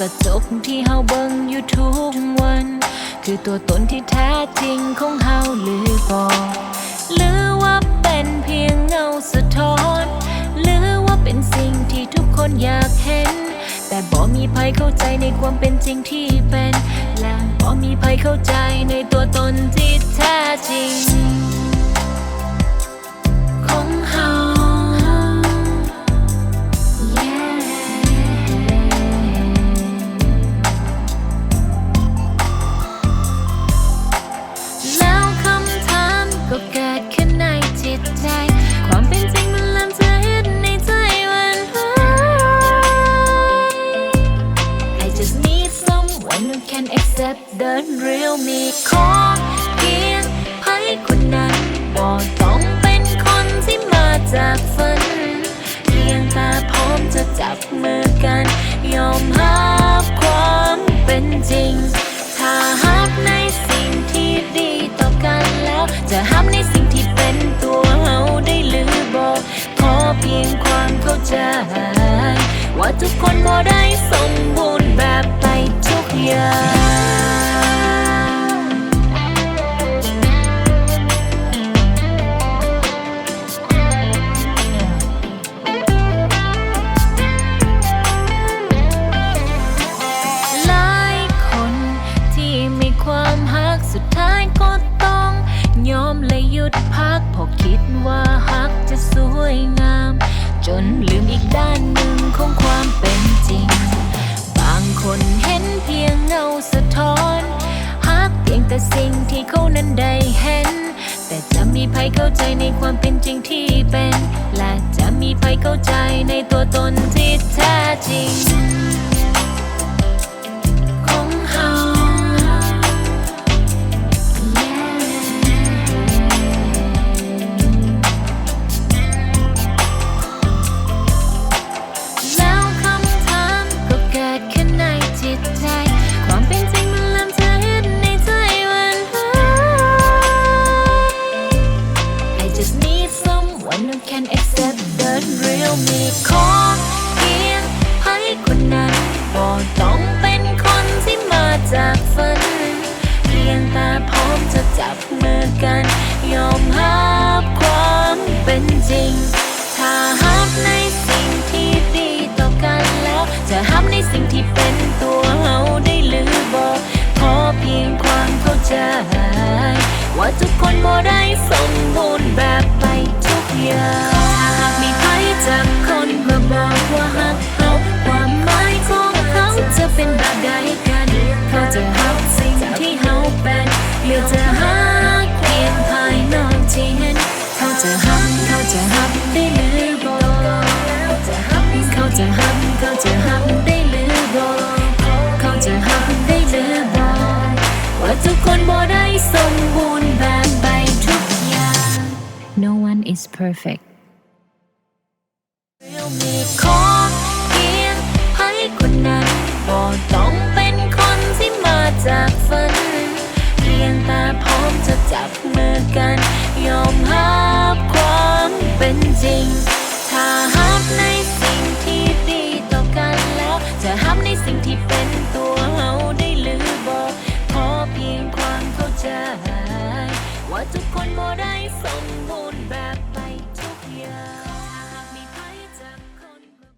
กระจกที่เฮาเบิ่งอยู่ทุกวันคือตัวตนที่แท้จริงของเฮาหรือบ่หรือว่าเป็นเพียงเงาสะท้อนหรือว่าเป็นสิ่งที่ทุกคนอยากเห็นแต่บ่มีใครเข้าใจในความเป็นจริงที่เป็นและบ่มีใครเข้าใจในตัวตนที่แท้จริงของเฮาแล้วคำถามก็เกิดขึ้นในจิตใจความเป็นจริงมันเริ่มจะเห็นในใจวันI just need someone who can accept the real me ขอเพียงใครคนนั้นบ่ต้องเป็นคนที่มาจากฝันเพียงแต่พร้อมจะจับมือกันยอมรับความเป็นจริงถ้าฮับในสิ่งที่ดีต่อกันแล้วจะฮับในสิ่งที่เป็นตัวเฮาได้หรือบอกขอเพียงความเข้าใจว่าทุกคนบ่ได้สมบูรณ์แบบไปทุกอย่างหลายคนที่มีความฮักสุดท้ายก็ต้องยอมและหยุดพักเพราะคิดว่าฮักจะสวยงามจนลืมอีกด้านหนึ่งของความเป็นจริงบางคนเห็นเพียงเงาสะท้อนฮักเพียงแต่สิ่งที่เขานั้นได้เห็นแต่จะมีใครเข้าใจในความเป็นจริงที่เป็นและจะมีใครเข้าใจในตัวตนที่แท้จริงของเฮาแล้วคำถามก็เกิดขึ้นในจิตใจความเป็นจริงมันเริ่มจะเห็นในใจวัน I just need someone who can accept the real me ขอเพียงให้คนนั้นบ่ต้องเป็นคนที่มาจากฝันเพียงแต่พร้อมจะจับมือกันยอมรับความเป็นจริงถ้าฮับในสิ่งที่ดีต่อกันแล้วจะฮับในสิ่งที่เป็นตัวเฮาได้หรือบอกขอเพียงความเข้าใจว่าทุกคนบ่ได้สมบูรณ์แบบไปทุกอย่างหากมีใครจากคนมาบอกว่าฮักเขาความหมายของเขาจะเป็นแบบใดกันเขาจะฮับสิ่งที่เฮาเป็นหรือจะฮักเพียงภายนอกที่เห็นเขาจะฮับได้หรือบอกเขาจะฮับได้หรือบอกเขาจะฮับได้หรือบอกว่าทุกคนบ่ได้สมบูรณ์แบบไปทุกอย่าง No one is perfect มีขอเพียงให้คนนั้นบ่ต้องเป็นคนที่มาจากฝันเพียงแต่พร้อมจะจับมือกันยอมรับความเป็นจริงถ้าฮับในสิ่งที่ดีต่อกันแล้วจะฮับในสิ่งที่เป็นตัวเฮาได้หรือบอกขอเพียงความเข้าใจว่าทุกคนบ่ได้สมบูรณ์แบบ